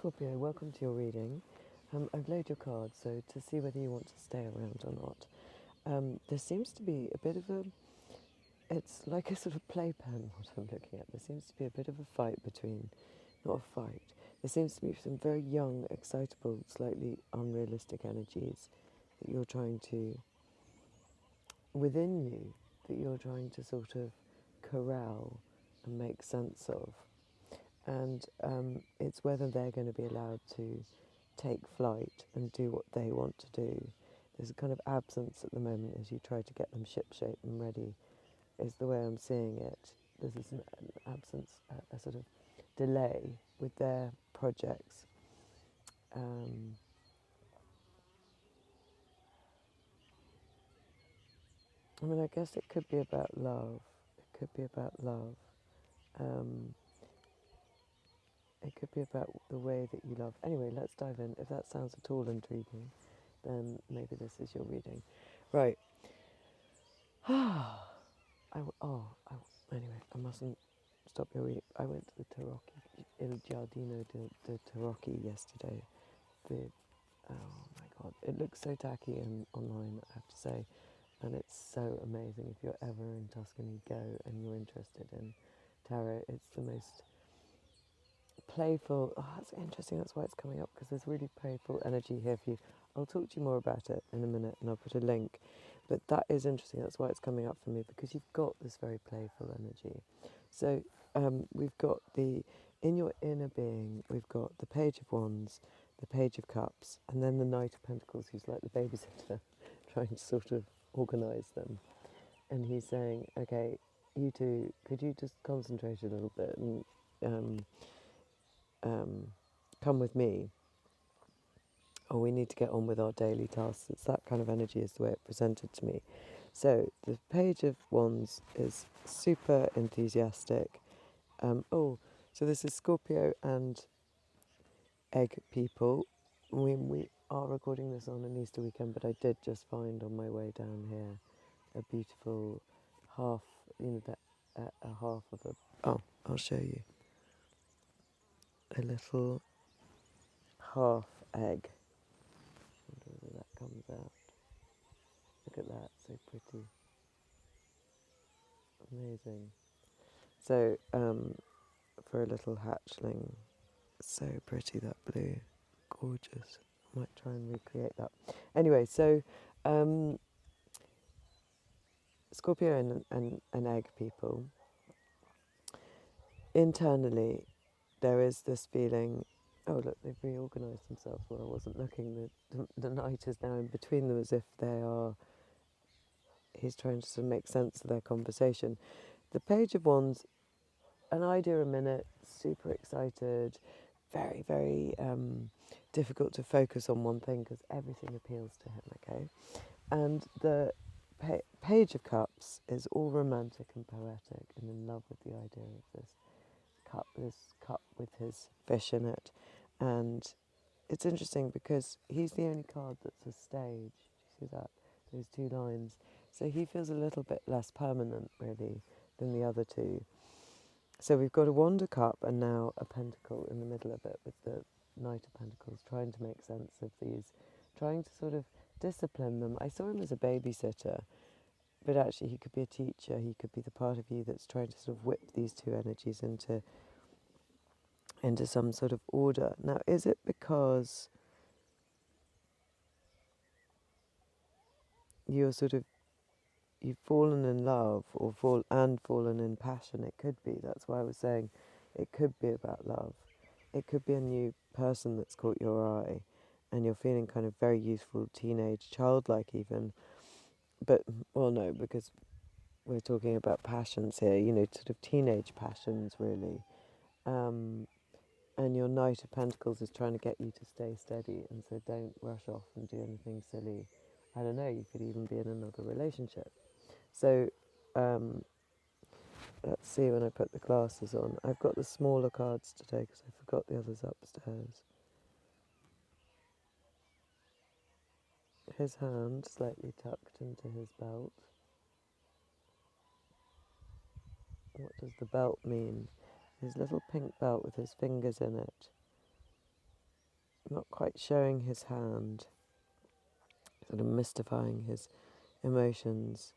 Scorpio, welcome to your reading. I've laid your cards, so to see whether you want to stay around or not. There seems to be a bit of it's like a sort of playpen, what I'm looking at. There seems to be a bit of a fight between, not a fight, there seems to be some very young, excitable, slightly unrealistic energies that you're trying to, within you, that you're trying to sort of corral and make sense of. And it's whether they're going to be allowed to take flight and do what they want to do. There's a kind of absence at the moment as you try to get them shipshape and ready, is the way I'm seeing it. There's an absence, a sort of delay with their projects. I mean, I guess it could be about love. It could be about love. It could be about the way that you love. Anyway, let's dive in. If that sounds at all intriguing, then maybe this is your reading. Right. Anyway, I mustn't stop your reading. I went to the Tarocchi, Il Giardino de Tarocchi yesterday. Oh my God, it looks so tacky and online, I have to say. And it's so amazing. If you're ever in Tuscany, go and you're interested in tarot. It's the most playful. Oh, that's interesting. That's why it's coming up, because there's really playful energy here for you. I'll talk to you more about it in a minute, and I'll put a link. But that is interesting. That's why it's coming up for me, because you've got this very playful energy. So we've got in your inner being, we've got the Page of Wands, the Page of Cups, and then the Knight of Pentacles, who's like the babysitter, trying to sort of organise them. And he's saying, okay, you two, could you just concentrate a little bit and come with me, or we need to get on with our daily tasks. It's that kind of energy is the way it presented to me. So the Page of Wands is super enthusiastic. So this is Scorpio and Egg people. We are recording this on an Easter weekend, but I did just find on my way down here a beautiful half, a half of a, I'll show you, a little half egg. I wonder whether that comes out. Look at that, so pretty. Amazing. So, for a little hatchling, so pretty, that blue. Gorgeous. I might try and recreate that. Anyway, so Scorpio and Egg people, internally, there is this feeling, oh look, they've reorganised themselves where I wasn't looking. The Knight is now in between them, as if he's trying to sort of make sense of their conversation. The Page of Wands, an idea a minute, super excited, very, very difficult to focus on one thing because everything appeals to him, okay? And the Page of Cups is all romantic and poetic and in love with the idea of this cup with his fish in it. And it's interesting because he's the only card that's a stage. Do you see that? Those two lines. So he feels a little bit less permanent, really, than the other two. So we've got a Wand of Cup and now a Pentacle in the middle of it with the Knight of Pentacles, trying to make sense of these, trying to sort of discipline them. I saw him as a babysitter, but actually he could be a teacher. He could be the part of you that's trying to sort of whip these two energies into some sort of order. Now, is it because you've fallen in love or fallen in passion? It could be. That's why I was saying it could be about love. It could be a new person that's caught your eye and you're feeling kind of very youthful, teenage, childlike even. But, well, no, because we're talking about passions here, sort of teenage passions, really. And your Knight of Pentacles is trying to get you to stay steady, and so don't rush off and do anything silly. I don't know, you could even be in another relationship. So, let's see when I put the glasses on. I've got the smaller cards today because I forgot the others upstairs. His hand slightly tucked into his belt. What does the belt mean? His little pink belt with his fingers in it. not quite showing his hand, sort of mystifying his emotions,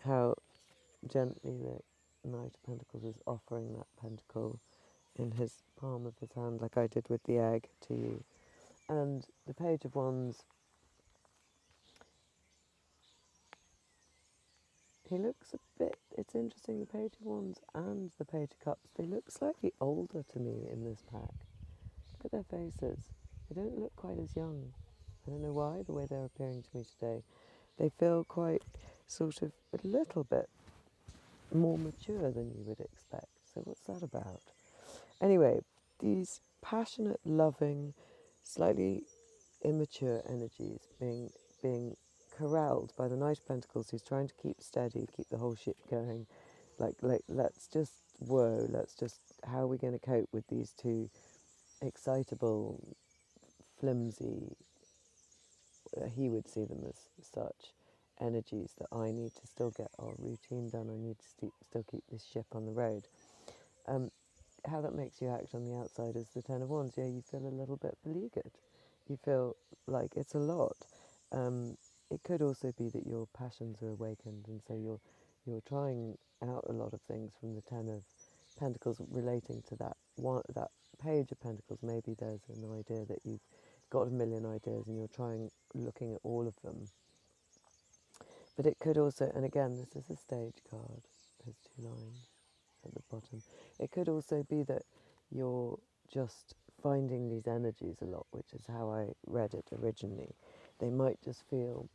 how gently the Knight of Pentacles is offering that pentacle in his palm of his hand, like I did with the egg to you. And the Page of Wands, he looks a bit, it's interesting, the Page of Wands and the Page of Cups, they look slightly older to me in this pack. Look at their faces. They don't look quite as young. I don't know why, the way they're appearing to me today. They feel quite sort of a little bit more mature than you would expect. So what's that about? Anyway, these passionate, loving, slightly immature energies being corralled by the Knight of Pentacles, who's trying to keep steady, keep the whole ship going. Like let's just, how are we going to cope with these two excitable, flimsy, he would see them as such, energies that I need to still get our routine done. I need to still keep this ship on the road. How that makes you act on the outside is the Ten of Wands. Yeah, you feel a little bit beleaguered. You feel like it's a lot. It could also be that your passions are awakened, and so you're trying out a lot of things from the Ten of Pentacles relating to that Page of Pentacles. Maybe there's an idea that you've got a million ideas and you're looking at all of them. But it could also, and again, this is a stage card. There's 2 lines at the bottom. It could also be that you're just finding these energies a lot, which is how I read it originally. They might just feel,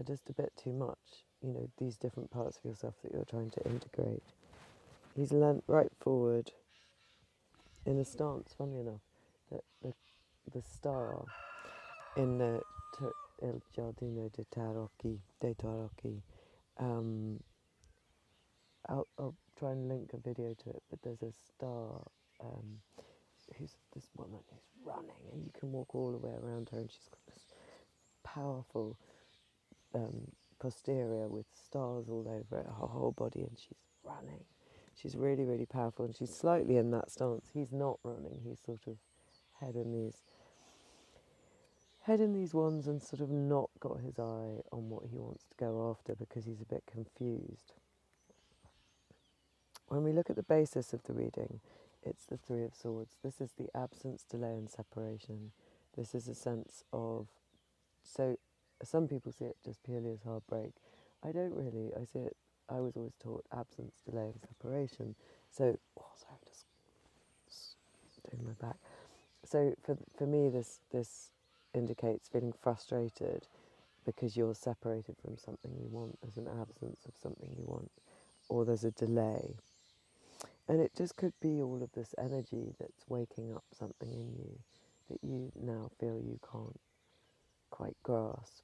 just a bit too much. You know, these different parts of yourself that you're trying to integrate. He's leant right forward in a stance, funnily enough, that the star in the Il Giardino dei Tarocchi. I'll try and link a video to it, but there's a star who's this woman who's running, and you can walk all the way around her, and she's got this powerful posterior with stars all over it, her whole body, and she's running. She's really, really powerful, and she's slightly in that stance. He's not running. He's sort of head in these wands and sort of not got his eye on what he wants to go after because he's a bit confused. When we look at the basis of the reading, it's the Three of Swords. This is the absence, delay and separation. This is a sense of, so some people see it just purely as heartbreak. I don't really. I see it, I was always taught absence, delay and separation. So, sorry, I'm just doing my back. So for me, this indicates feeling frustrated because you're separated from something you want. There's an absence of something you want, or there's a delay. And it just could be all of this energy that's waking up something in you that you now feel you can't quite grasp.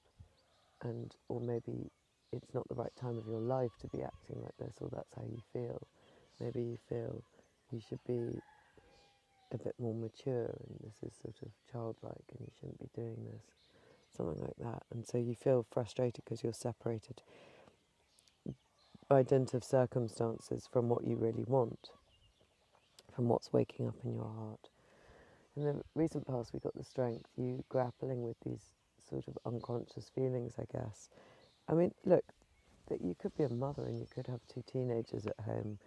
Or maybe it's not the right time of your life to be acting like this, or that's how you feel. Maybe you feel you should be a bit more mature, and this is sort of childlike, and you shouldn't be doing this, something like that. And so you feel frustrated because you're separated by dint of circumstances from what you really want, from what's waking up in your heart. In the recent past, we got the Strength, you grappling with these sort of unconscious feelings, I guess. I mean, look, that you could be a mother and you could have 2 teenagers at home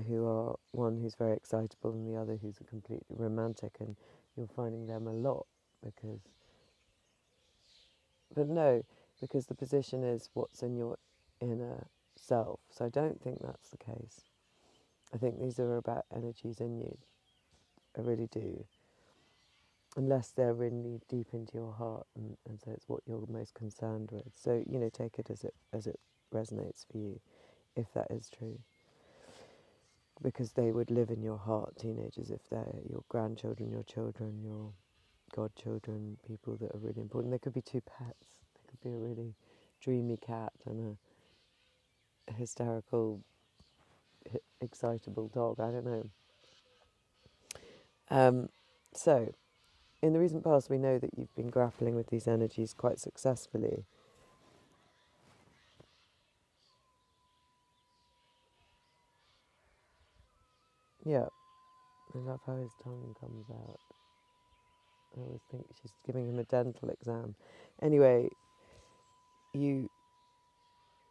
who are, one who's very excitable and the other who's a completely romantic, and you're finding them a lot because the position is what's in your inner self. So I don't think that's the case. I think these are about energies in you. I really do. Unless they're really deep into your heart, and so it's what you're most concerned with. So, take it as it resonates for you, if that is true. Because they would live in your heart, teenagers, if they're your grandchildren, your children, your godchildren, people that are really important. There could be 2 pets. There could be a really dreamy cat and a hysterical, excitable dog. I don't know. So, in the recent past, we know that you've been grappling with these energies quite successfully. Yeah, I love how his tongue comes out. I always think she's giving him a dental exam. Anyway, you...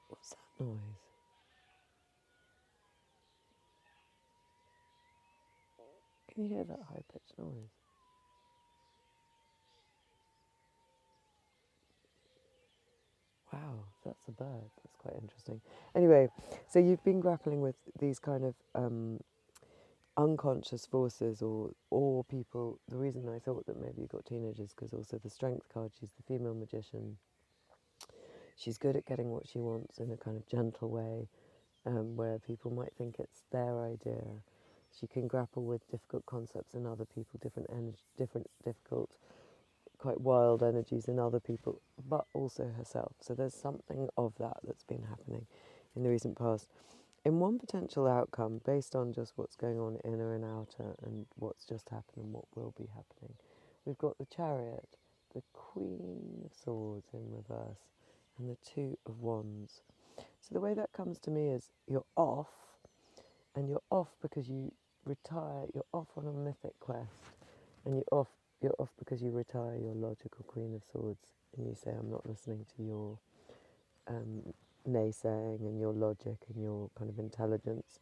What's that noise? Can you hear that high-pitched noise? Wow, that's a bird. That's quite interesting. Anyway, so you've been grappling with these kind of unconscious forces or people. The reason I thought that maybe you got teenagers because also the strength card, she's the female magician. She's good at getting what she wants in a kind of gentle way, where people might think it's their idea. She can grapple with difficult concepts in other people, different difficult, quite wild energies in other people, but also herself. So there's something of that that's been happening in the recent past. In one potential outcome, based on just what's going on inner and outer and what's just happened and what will be happening, we've got the Chariot, the Queen of Swords in reverse, and the Two of Wands. So the way that comes to me is you're off, and you're off because you retire, you're off on a mythic quest, and you're off because you retire your logical Queen of Swords, and you say, I'm not listening to your naysaying and your logic and your kind of intelligence.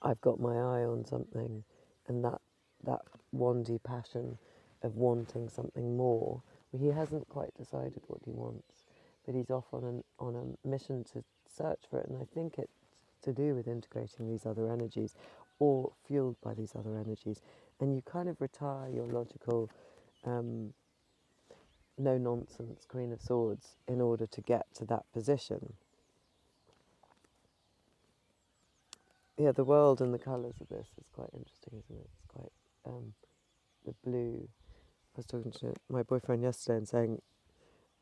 I've got my eye on something, and that wandy passion of wanting something more. He hasn't quite decided what he wants, but he's off on a mission to search for it, and I think it's to do with integrating these other energies, or fueled by these other energies, and you kind of retire your logical, no nonsense Queen of Swords in order to get to that position. Yeah, the world and the colours of this is quite interesting, isn't it? It's quite the blue. I was talking to my boyfriend yesterday and saying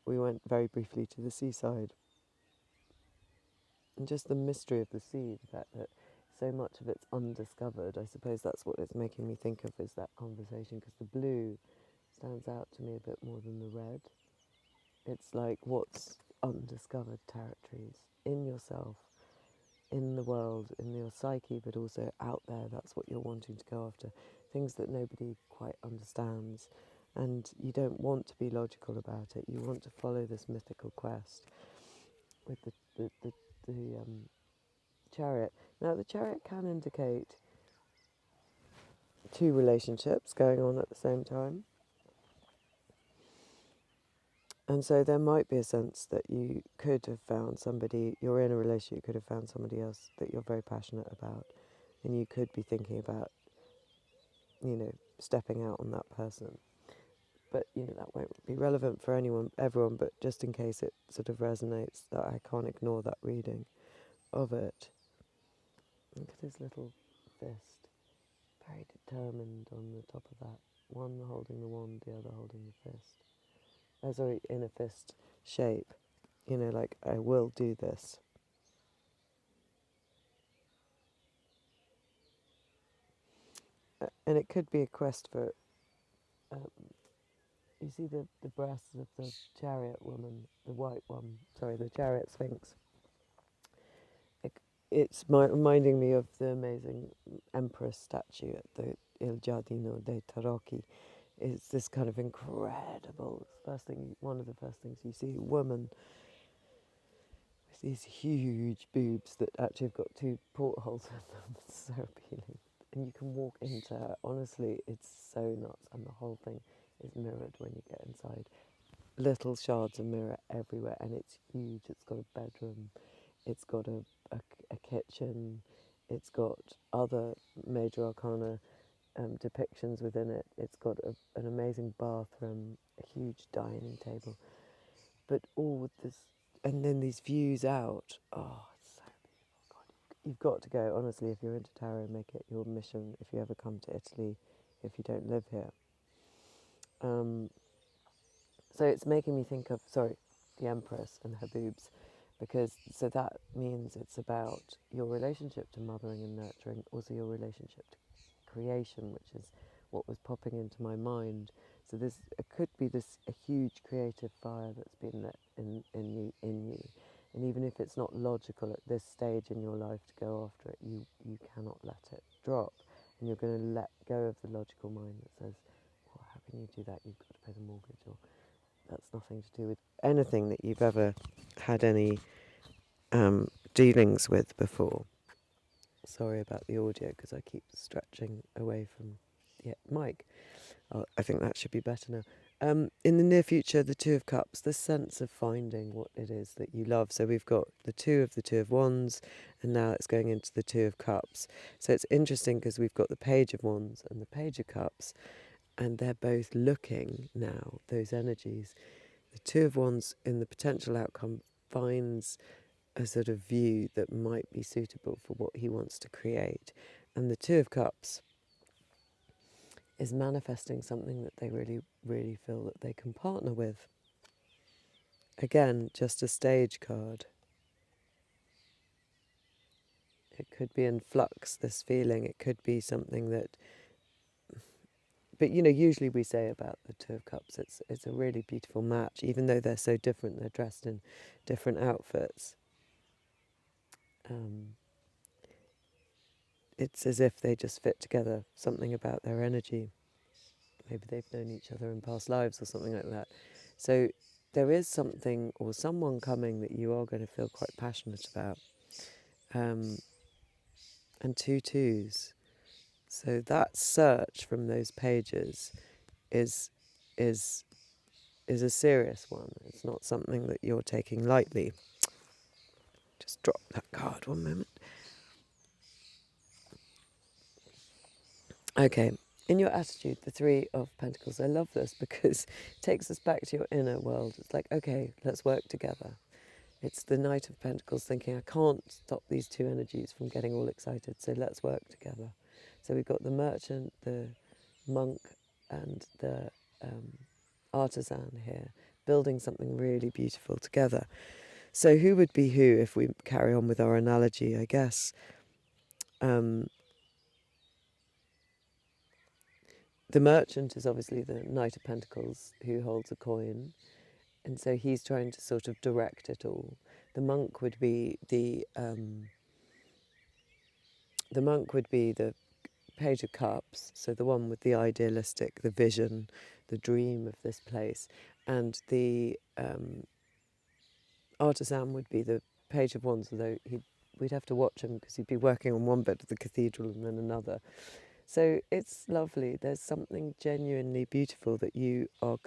we went very briefly to the seaside, and just the mystery of the sea, the fact that so much of it's undiscovered. I suppose that's what it's making me think of, is that conversation, because the blue stands out to me a bit more than the red. It's like what's undiscovered territories in yourself, in the world, in your psyche, but also out there. That's what you're wanting to go after, things that nobody quite understands, and you don't want to be logical about it. You want to follow this mythical quest with the Chariot. Now the Chariot can indicate two relationships going on at the same time, and so there might be a sense that you could have found somebody, you're in a relationship, you could have found somebody else that you're very passionate about, and you could be thinking about, stepping out on that person. But, that won't be relevant for everyone, but just in case it sort of resonates, that I can't ignore that reading of it. Look at his little fist, very determined on the top of that. One holding the wand, the other holding the fist. Sorry, in a fist shape. Like, I will do this. And it could be a quest for, you see the breasts of the chariot woman, the white one, sorry, the chariot sphinx. It's reminding me of the amazing Empress statue at the Il Giardino dei Tarocchi. It's this kind of incredible, one of the first things you see, a woman with these huge boobs that actually have got two portholes in them. It's so appealing. And you can walk into her. Honestly, it's so nuts. And the whole thing is mirrored when you get inside. Little shards of mirror everywhere, and it's huge. It's got a bedroom. It's got a kitchen. It's got other major arcana depictions within it. It's got an amazing bathroom, a huge dining table, but all with this, and then these views out. Oh, it's so beautiful. God, you've got to go. Honestly, if you're into tarot, make it your mission if you ever come to Italy, if you don't live here. So it's making me think of, the Empress and her boobs, because so that means it's about your relationship to mothering and nurturing, also your relationship to creation, which is what was popping into my mind. So it could be a huge creative fire that's been lit in you, And even if it's not logical at this stage in your life to go after it, you cannot let it drop. And you're going to let go of the logical mind that says, well, how can you do that? You've got to pay the mortgage. Or that's nothing to do with anything that you've ever had any dealings with before. Sorry about the audio because I keep stretching away from the mic. I think that should be better now. In the near future, the Two of Cups, the sense of finding what it is that you love. So we've got the Two of Wands, and now it's going into the Two of Cups. So it's interesting because we've got the Page of Wands and the Page of Cups, and they're both looking now, those energies. The Two of Wands in the potential outcome finds a sort of view that might be suitable for what he wants to create. And the Two of Cups is manifesting something that they really, really feel that they can partner with. Again, just a stage card. It could be in flux, this feeling. It could be something that... But, usually we say about the Two of Cups, it's a really beautiful match, even though they're so different, they're dressed in different outfits. It's as if they just fit together, something about their energy. Maybe they've known each other in past lives or something like that. So there is something or someone coming that you are going to feel quite passionate about. And two twos. So that search from those pages is is is a serious one. It's not something that you're taking lightly. Just drop that card 1 moment. Okay, in your attitude, the Three of Pentacles. I love this because it takes us back to your inner world. It's like, okay, let's work together. It's the Knight of Pentacles thinking, I can't stop these two energies from getting all excited, so let's work together. So we've got the merchant, the monk, and the artisan here, building something really beautiful together. So who would be who if we carry on with our analogy, I guess? The merchant is obviously the Knight of Pentacles who holds a coin, and so he's trying to sort of direct it all. The monk would be the Page of Cups, so the one with the idealistic, the vision, the dream of this place, and the artisan would be the Page of Wands, although we'd have to watch him because he'd be working on one bit of the cathedral and then another. So it's lovely. There's something genuinely beautiful that you are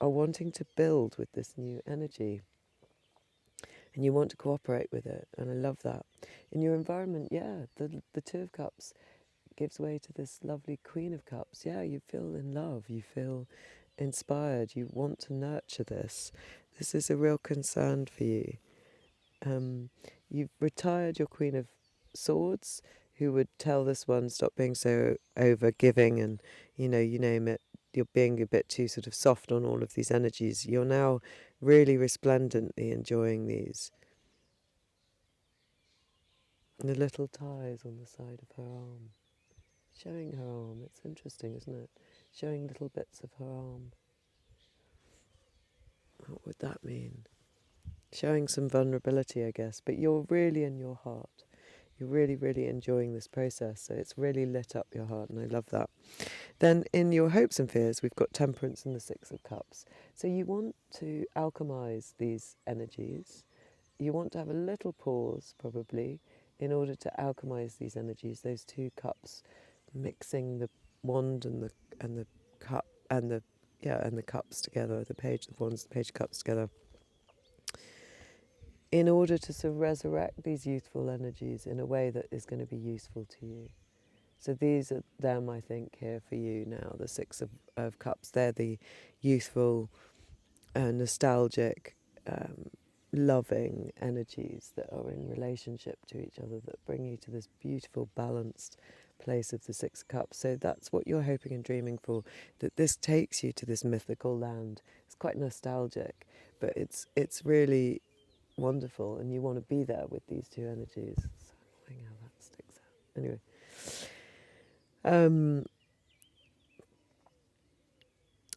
wanting to build with this new energy. And you want to cooperate with it. And I love that. In your environment, the Two of Cups gives way to this lovely Queen of Cups. Yeah, you feel in love. You feel inspired. You want to nurture this. This is a real concern for you. You've retired your Queen of Swords, who would tell this one, stop being so over-giving and, you name it, you're being a bit too sort of soft on all of these energies. You're now really resplendently enjoying these. And the little ties on the side of her arm. Showing her arm. It's interesting, isn't it? Showing little bits of her arm. What would that mean? Showing some vulnerability, I guess. But you're really in your heart. You're really, really enjoying this process. So it's really lit up your heart, and I love that. Then in your hopes and fears, we've got Temperance and the Six of Cups. So you want to alchemize these energies. You want to have a little pause, probably, in order to alchemize these energies. Those two cups, mixing the wand and the cup and the cups together. The Page of Wands, the Page of Cups together. In order to sort of resurrect these youthful energies in a way that is going to be useful to you. So these are them, I think, here for you now, the Six of Cups. They're the youthful, nostalgic, loving energies that are in relationship to each other that bring you to this beautiful, balanced place of the Six of Cups. So that's what you're hoping and dreaming for, that this takes you to this mythical land. It's quite nostalgic, but it's really wonderful, and you want to be there with these two energies. So annoying how that sticks out. Anyway.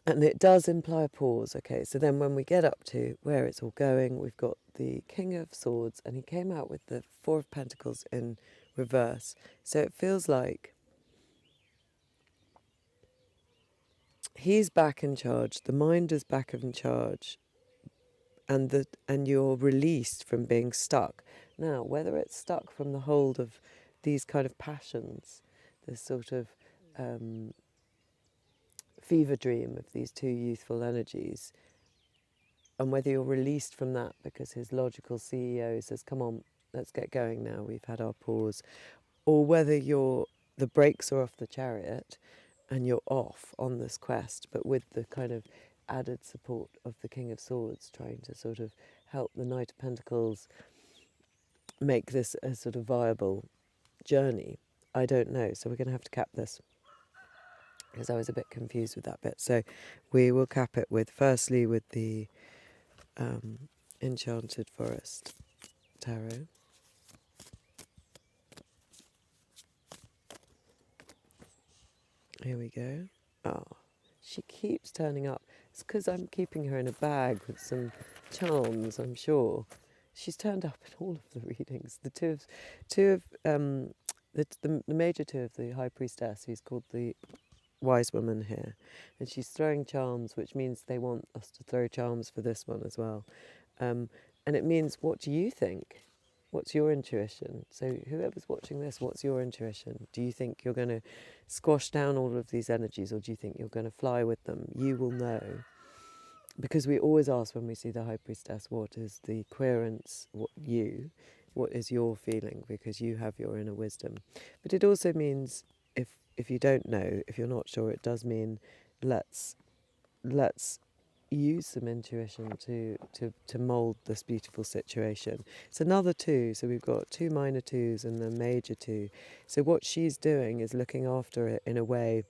And it does imply a pause. Okay, so then when we get up to where it's all going, we've got the King of Swords, and he came out with the Four of Pentacles in reverse. So it feels like he's back in charge, the mind is back in charge, and you're released from being stuck. Now, whether it's stuck from the hold of these kind of passions, this sort of fever dream of these two youthful energies, and whether you're released from that because his logical CEO says, come on, let's get going now, we've had our pause, or whether the brakes are off the chariot and you're off on this quest, but with the kind of added support of the King of Swords trying to sort of help the Knight of Pentacles make this a sort of viable journey. I don't know, so we're going to have to cap this because I was a bit confused with that bit. So we will cap it with, firstly, with the Enchanted Forest Tarot. Here we go. Oh, she keeps turning up. It's because I'm keeping her in a bag with some charms, I'm sure. She's turned up in all of the readings. The major two of the High Priestess, who's called the Wise Woman here, and she's throwing charms, which means they want us to throw charms for this one as well. And it means, what do you think? What's your intuition? So whoever's watching this, what's your intuition? Do you think you're going to squash down all of these energies, or do you think you're going to fly with them? You will know. Because we always ask when we see the High Priestess, what is the querence, what is your feeling? Because you have your inner wisdom. But it also means, if you don't know, if you're not sure, it does mean let's use some intuition to mould this beautiful situation. It's another two, so we've got two minor twos and a major two. So what she's doing is looking after it in a way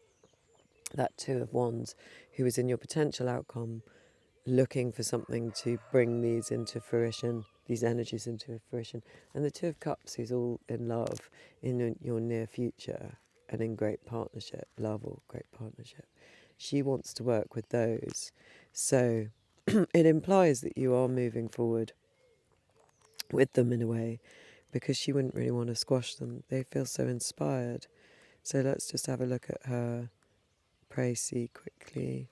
that Two of Wands, who is in your potential outcome, looking for something to bring these into fruition, these energies into fruition. And the Two of Cups, who's all in love in your near future and in great partnership, love or great partnership. She wants to work with those. So it implies that you are moving forward with them in a way, because she wouldn't really want to squash them. They feel so inspired. So let's just have a look at her précis quickly.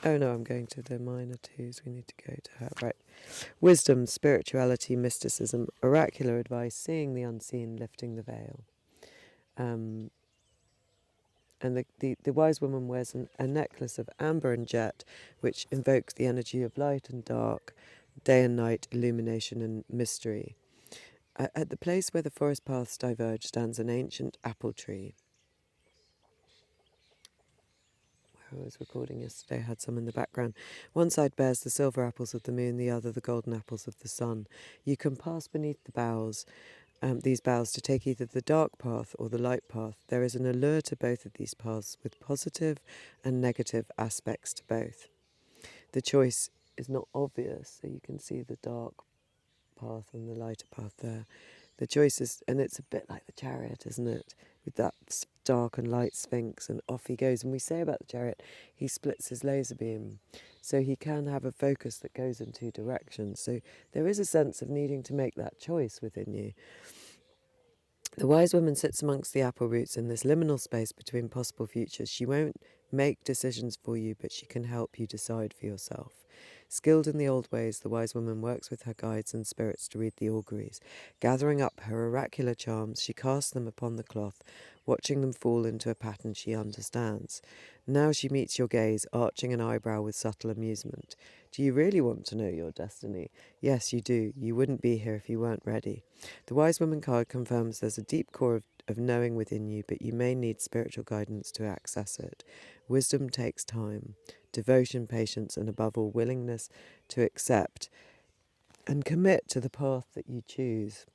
Oh no, I'm going to the minor twos. We need to go to her. Right. Wisdom, spirituality, mysticism, oracular advice, seeing the unseen, lifting the veil. And the wise woman wears a necklace of amber and jet, which invokes the energy of light and dark, day and night, illumination and mystery. At the place where the forest paths diverge stands an ancient apple tree. Where I was recording yesterday, I had some in the background. One side bears the silver apples of the moon, the other the golden apples of the sun. You can pass beneath the boughs, these boughs, to take either the dark path or the light path. There is an allure to both of these paths, with positive and negative aspects to both. The choice is not obvious, so you can see the dark path and the lighter path there. The choice is, and it's a bit like the Chariot, isn't it? With that dark and light sphinx, and off he goes. And we say about the Chariot, he splits his laser beam, so he can have a focus that goes in two directions. So there is a sense of needing to make that choice within you. The wise woman sits amongst the apple roots in this liminal space between possible futures. She won't make decisions for you, but she can help you decide for yourself. Skilled in the old ways, the wise woman works with her guides and spirits to read the auguries. Gathering up her oracular charms, she casts them upon the cloth, watching them fall into a pattern she understands. Now she meets your gaze, arching an eyebrow with subtle amusement. Do you really want to know your destiny? Yes, you do. You wouldn't be here if you weren't ready. The Wise Woman card confirms there's a deep core of knowing within you, but you may need spiritual guidance to access it. Wisdom takes time, devotion, patience, and above all, willingness to accept and commit to the path that you choose.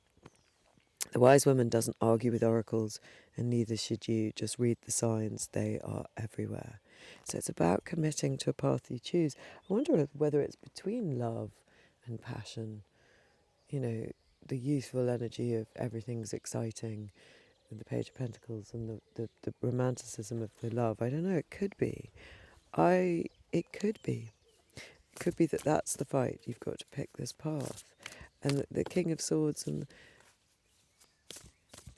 The Wise Woman doesn't argue with oracles, and neither should you. Just read the signs, they are everywhere. So it's about committing to a path you choose. I wonder whether it's between love and passion, you know, the youthful energy of everything's exciting, and the Page of Pentacles and the romanticism of the love. I don't know, it could be. It could be. It could be that that's the fight. You've got to pick this path. And the King of Swords and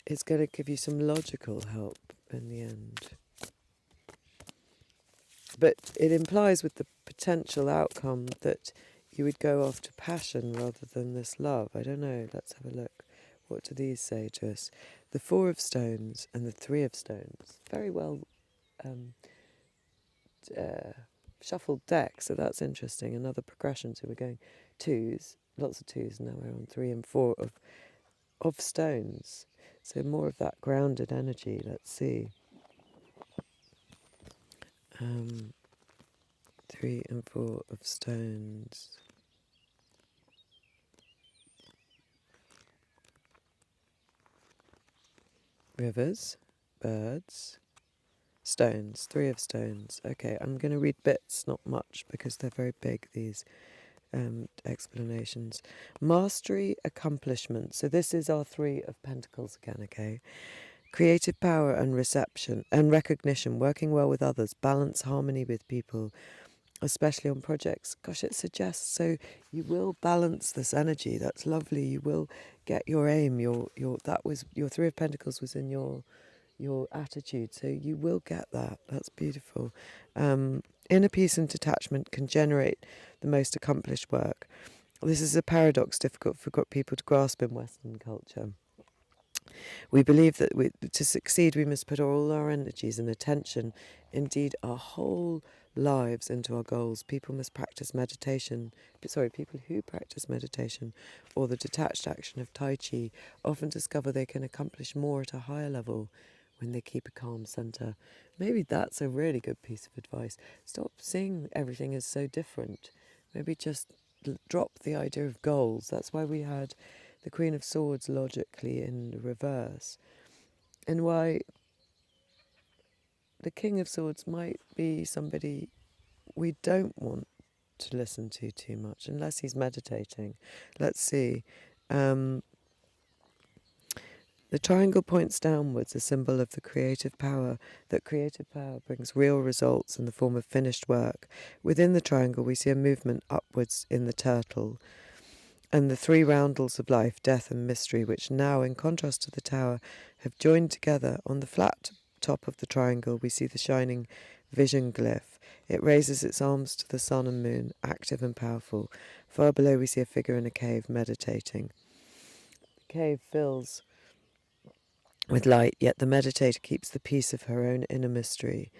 it's going to give you some logical help in the end. But it implies with the potential outcome that you would go after passion rather than this love. I don't know. Let's have a look. What do these say to us? The Four of Stones and the Three of Stones. Very well shuffled deck, so that's interesting. Another progression. So we're going twos, lots of twos. Now we're on 3 and 4 of stones. So more of that grounded energy. Let's see. 3 and 4 of stones. Rivers, birds, stones, 3 of stones. Okay, I'm going to read bits, not much, because they're very big, these explanations. Mastery, accomplishment. So this is our 3 of Pentacles again, okay? Creative power and reception and recognition, working well with others, balance, harmony with people, especially on projects. Gosh, it suggests so you will balance this energy. That's lovely. You will get your aim. Your that was your 3 of Pentacles was in your attitude. So you will get that. That's beautiful. Inner peace and detachment can generate the most accomplished work. This is a paradox difficult for people to grasp in Western culture. We believe that to succeed we must put all our energies and attention, indeed our whole lives, into our goals. People who practice meditation or the detached action of Tai Chi often discover they can accomplish more at a higher level when they keep a calm centre. Maybe that's a really good piece of advice. Stop seeing everything as so different. Maybe just drop the idea of goals. That's why we had the Queen of Swords logically in reverse, and why the King of Swords might be somebody we don't want to listen to too much, unless he's meditating. Let's see. The triangle points downwards, a symbol of the creative power, that creative power brings real results in the form of finished work. Within the triangle we see a movement upwards in the turtle, and the 3 roundels of life, death and mystery, which now, in contrast to the tower, have joined together. On the flat top of the triangle we see the shining vision glyph. It raises its arms to the sun and moon, active and powerful. Far below we see a figure in a cave meditating. The cave fills with light, yet the meditator keeps the peace of her own inner mystery.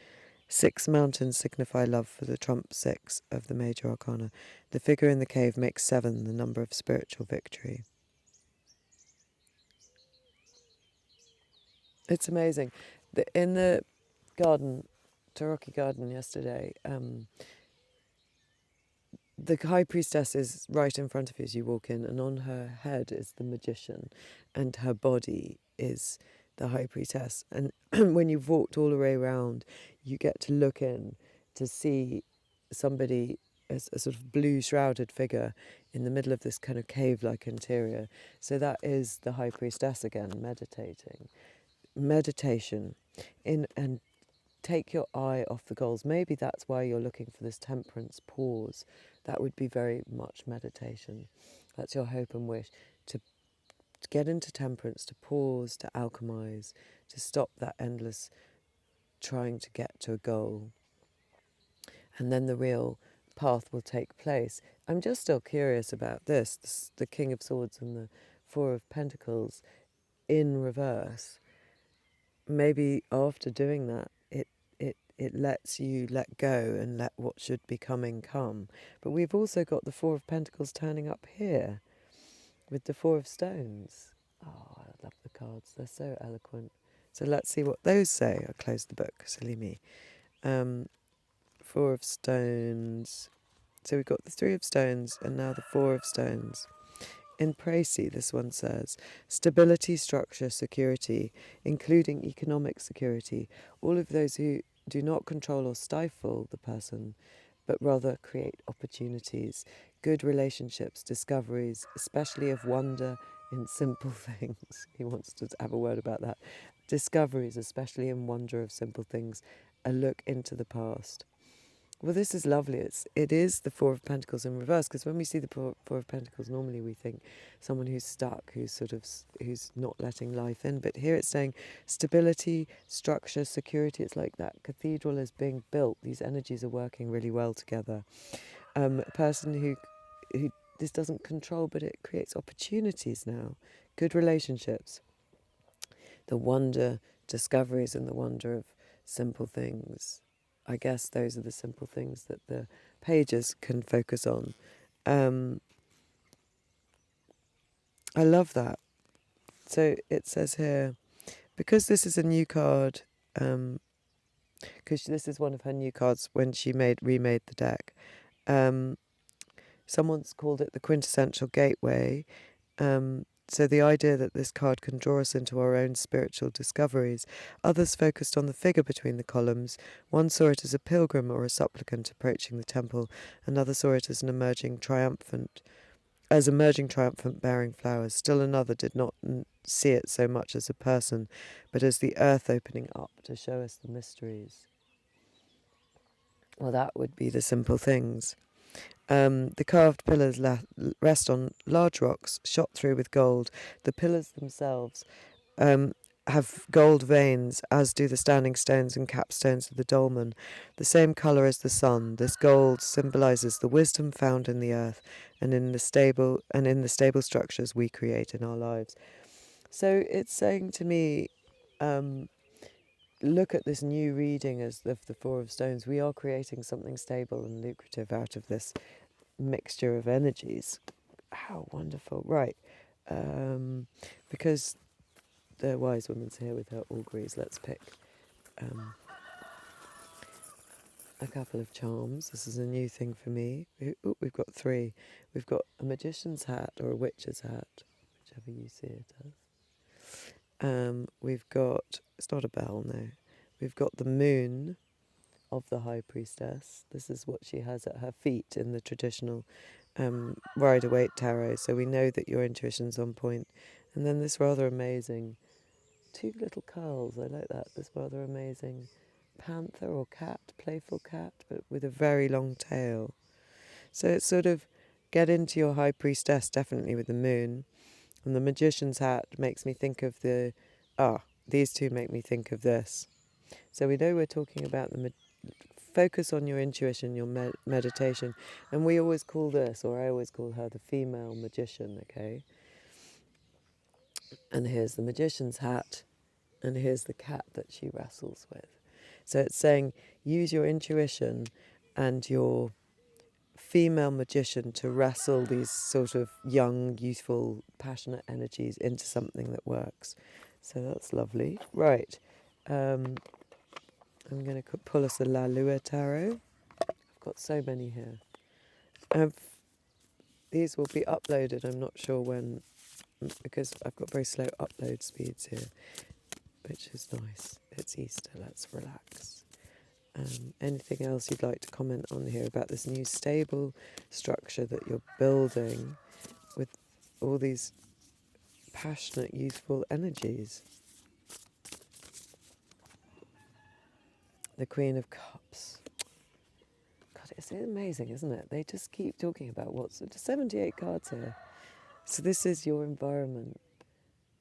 6 mountains signify love for the trump 6 of the major arcana. The figure in the cave makes 7 the number of spiritual victory. It's amazing. In the garden, Tarocchi garden yesterday, the high priestess is right in front of you as you walk in, and on her head is the magician, and her body is the high priestess. And when you've walked all the way around, you get to look in to see somebody as a sort of blue shrouded figure in the middle of this kind of cave-like interior. So that is the high priestess again, meditating. Meditation and take your eye off the goals. Maybe that's why you're looking for this temperance pause. That would be very much meditation. That's your hope and wish, to get into temperance, to pause, to alchemize, to stop that endless trying to get to a goal. And then the real path will take place. I'm just still curious about this, the King of Swords and the 4 of Pentacles in reverse. Maybe after doing that, it lets you let go and let what should be coming come. But we've also got the 4 of Pentacles turning up here with the 4 of Stones. Oh, I love the cards. They're so eloquent. So let's see what those say. I closed the book. Silly me. 4 of Stones. So we've got the 3 of Stones and now the 4 of Stones. In Précis, this one says, stability, structure, security, including economic security. All of those who do not control or stifle the person, but rather create opportunities, good relationships, discoveries, especially of wonder in simple things. He wants to have a word about that. Discoveries, especially in wonder of simple things, a look into the past. Well, this is lovely. It is the Four of Pentacles in reverse, because when we see the Four of Pentacles, normally we think someone who's stuck, who's not letting life in. But here it's saying stability, structure, security. It's like that cathedral is being built. These energies are working really well together. A person who this doesn't control, but it creates opportunities now. Good relationships. The wonder, discoveries, and the wonder of simple things. I guess those are the simple things that the pages can focus on. I love that. So it says here, because this is a new card, because this is one of her new cards when she remade the deck. Someone's called it the quintessential gateway. So the idea that this card can draw us into our own spiritual discoveries. Others focused on the figure between the columns. One saw it as a pilgrim or a supplicant approaching the temple. Another saw it as emerging triumphant bearing flowers. Still another did not see it so much as a person, but as the earth opening up to show us the mysteries. Well, that would be the simple things. The carved pillars rest on large rocks shot through with gold. The pillars themselves have gold veins, as do the standing stones and capstones of the dolmen, the same colour as the sun. This gold symbolises the wisdom found in the earth and in the stable structures we create in our lives. So it's saying to me, look at this new reading as the Four of Stones. We are creating something stable and lucrative out of this mixture of energies. How wonderful. Right. Because the wise woman's here with her auguries, let's pick a couple of charms. This is a new thing for me. We've got three. We've got a magician's hat or a witch's hat, whichever you see it as. We've got, it's not a bell, no. We've got the moon of the high priestess. This is what she has at her feet in the traditional Waite tarot. So we know that your intuition's on point. And then this rather amazing, two little curls. I like that. This rather amazing panther or cat, playful cat, but with a very long tail. So it's sort of get into your high priestess, definitely with the moon. And the magician's hat makes me think of these two make me think of this. So we know we're talking about the focus on your intuition, your meditation. And we always call this, or I always call her, the female magician, okay? And here's the magician's hat, and here's the cat that she wrestles with. So it's saying use your intuition and your female magician to wrestle these sort of young, youthful, passionate energies into something that works. So that's lovely. Right. I'm going to pull us a La Lua tarot. I've got so many here. These will be uploaded, I'm not sure when, because I've got very slow upload speeds here, which is nice. It's Easter, let's relax. Anything else you'd like to comment on here about this new stable structure that you're building with all these passionate, youthful energies? The Queen of Cups. God, it's amazing, isn't it? They just keep talking about what's 78 cards here. So this is your environment.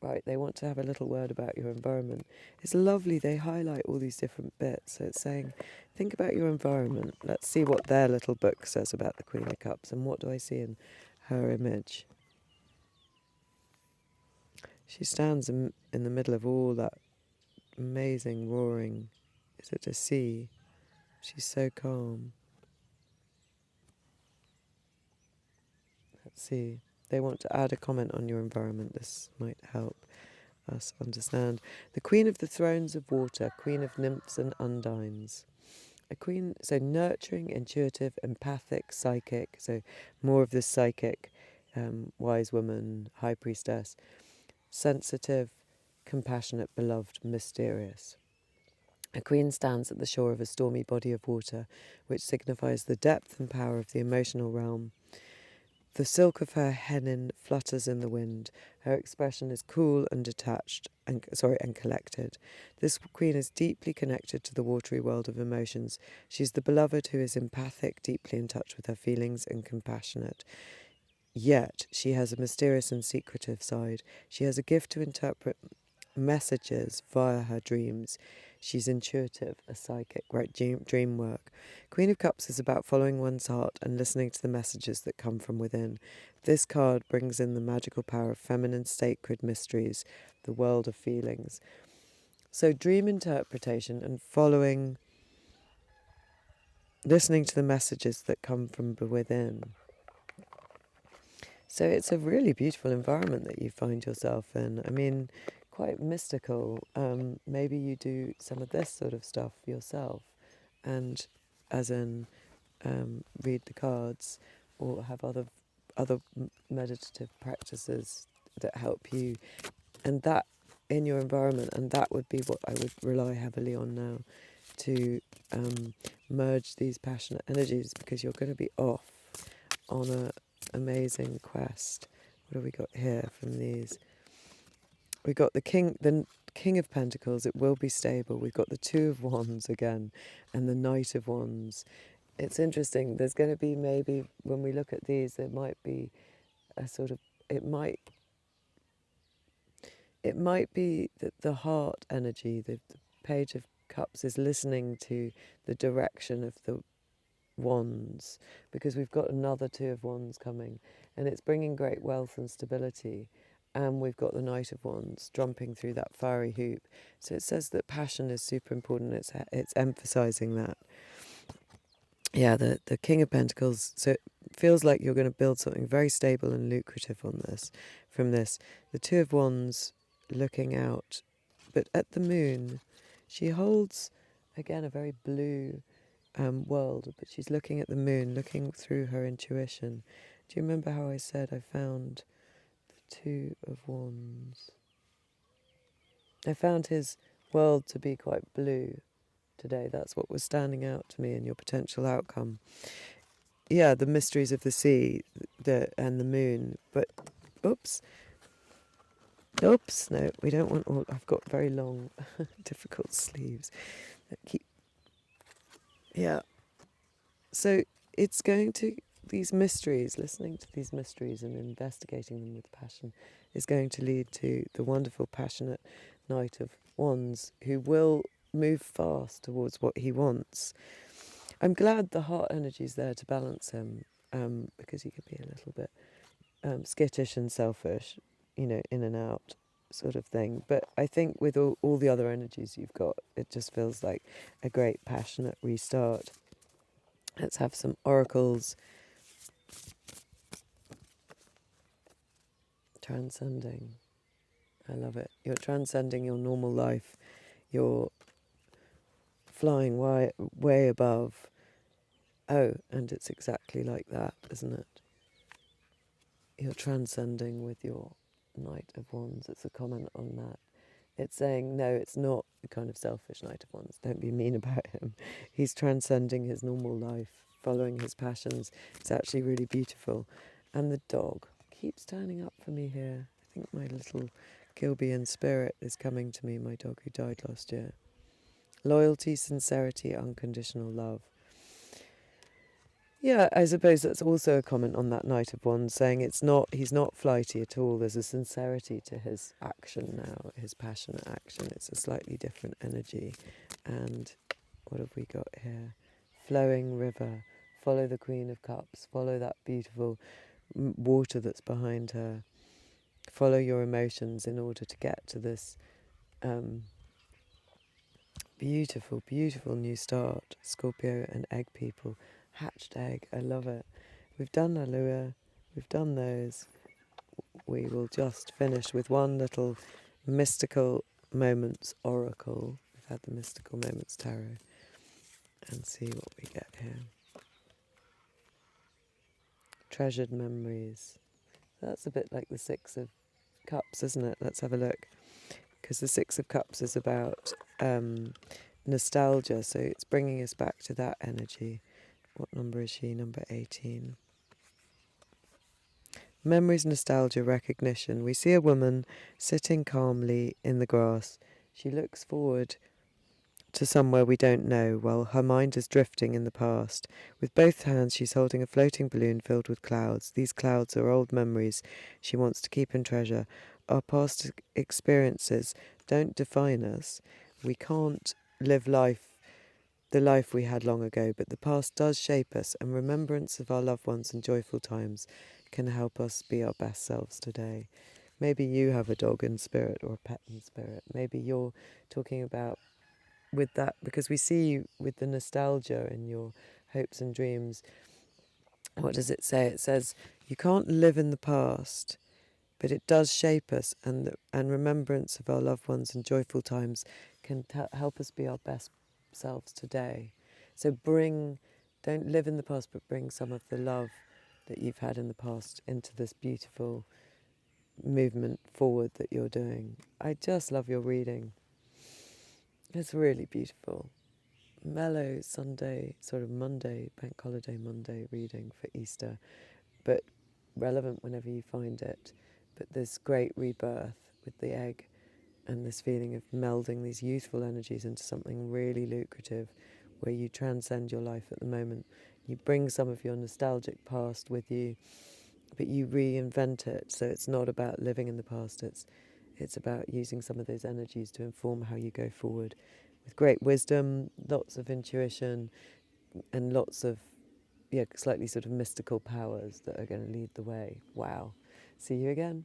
Right, they want to have a little word about your environment. It's lovely, they highlight all these different bits. So it's saying, think about your environment. Let's see what their little book says about the Queen of Cups and what do I see in her image. She stands in the middle of all that amazing roaring, is it a sea? She's so calm. Let's see. They want to add a comment on your environment. This might help us understand. The Queen of the Thrones of Water, Queen of Nymphs and Undines. A queen, so nurturing, intuitive, empathic, psychic, so more of the psychic, wise woman, high priestess. Sensitive, compassionate, beloved, mysterious. A queen stands at the shore of a stormy body of water, which signifies the depth and power of the emotional realm. The silk of her hennin flutters in the wind. Her expression is cool and detached, and collected. This queen is deeply connected to the watery world of emotions. She's the beloved who is empathic, deeply in touch with her feelings, and compassionate. Yet she has a mysterious and secretive side. She has a gift to interpret messages via her dreams. She's intuitive, a psychic, right? Dream work. Queen of Cups is about following one's heart and listening to the messages that come from within. This card brings in the magical power of feminine sacred mysteries, the world of feelings. So dream interpretation and listening to the messages that come from within. So it's a really beautiful environment that you find yourself in. I mean, quite mystical. Maybe you do some of this sort of stuff yourself, and as in read the cards or have other meditative practices that help you, and that in your environment. And that would be what I would rely heavily on now to merge these passionate energies, because you're going to be off on a amazing quest. What have we got here from these? We got the King of Pentacles. It will be stable. We've got the Two of Wands again, and the Knight of Wands. It's interesting. There's going to be, maybe when we look at these, there might be a sort of, it might be that the heart energy, the Page of Cups, is listening to the direction of the Wands, because we've got another Two of Wands coming, and it's bringing great wealth and stability. And we've got the Knight of Wands jumping through that fiery hoop. So it says that passion is super important. It's emphasising that. Yeah, the King of Pentacles. So it feels like you're going to build something very stable and lucrative from this. The Two of Wands looking out, but at the moon, she holds again a very blue world, but she's looking at the moon, looking through her intuition. Do you remember how I said I found the Two of Wands? I found his world to be quite blue today. That's what was standing out to me in your potential outcome. Yeah, the mysteries of the sea and the moon. But, oops, no, we don't want all. I've got very long, difficult sleeves. Yeah. So it's going to, these mysteries, listening to these mysteries and investigating them with passion is going to lead to the wonderful, passionate Knight of Wands, who will move fast towards what he wants. I'm glad the heart energy is there to balance him, because he could be a little bit skittish and selfish, in and out sort of thing. But I think with all the other energies you've got, it just feels like a great, passionate restart. Let's have some oracles. Transcending. I love it. You're transcending your normal life. You're flying way above. Oh, and it's exactly like that, isn't it? You're transcending with your Knight of Wands. It's a comment on that. It's saying, no, it's not the kind of selfish Knight of Wands. Don't be mean about him. He's transcending his normal life, following his passions. It's actually really beautiful. And the dog keeps turning up for me here. I think my little Gilbean spirit is coming to me, my dog who died last year. Loyalty, sincerity, unconditional love. Yeah, I suppose that's also a comment on that Knight of Wands, saying he's not flighty at all. There's a sincerity to his action now, his passionate action. It's a slightly different energy. And what have we got here? Flowing river. Follow the Queen of Cups. Follow that beautiful water that's behind her. Follow your emotions in order to get to this beautiful, beautiful new start. Scorpio and egg people. Hatched egg. I love it. We've done Allure. We've done those. We will just finish with one little mystical moments oracle. We've had the mystical moments tarot. And see what we get here. Treasured memories. That's a bit like the Six of Cups, isn't it? Let's have a look. Because the Six of Cups is about nostalgia, so it's bringing us back to that energy. What number is she? Number 18. Memories, nostalgia, recognition. We see a woman sitting calmly in the grass. She looks forward to somewhere we don't know, while her mind is drifting in the past. With both hands, she's holding a floating balloon filled with clouds. These clouds are old memories she wants to keep and treasure. Our past experiences don't define us. We can't live the life we had long ago, but the past does shape us, and remembrance of our loved ones and joyful times can help us be our best selves today. Maybe you have a dog in spirit or a pet in spirit. Maybe you're talking about with that, because we see you with the nostalgia in your hopes and dreams. What does it say? It says you can't live in the past, but it does shape us, and remembrance of our loved ones and joyful times can help us be our best selves today. So don't live in the past, but bring some of the love that you've had in the past into this beautiful movement forward that you're doing. I just love your reading. It's really beautiful. Mellow Sunday, sort of Monday, bank holiday Monday reading for Easter, but relevant whenever you find it. But this great rebirth with the egg and this feeling of melding these youthful energies into something really lucrative where you transcend your life at the moment. You bring some of your nostalgic past with you, but you reinvent it. So it's not about living in the past, it's about using some of those energies to inform how you go forward with great wisdom, lots of intuition, and lots of slightly sort of mystical powers that are going to lead the way. Wow. See you again.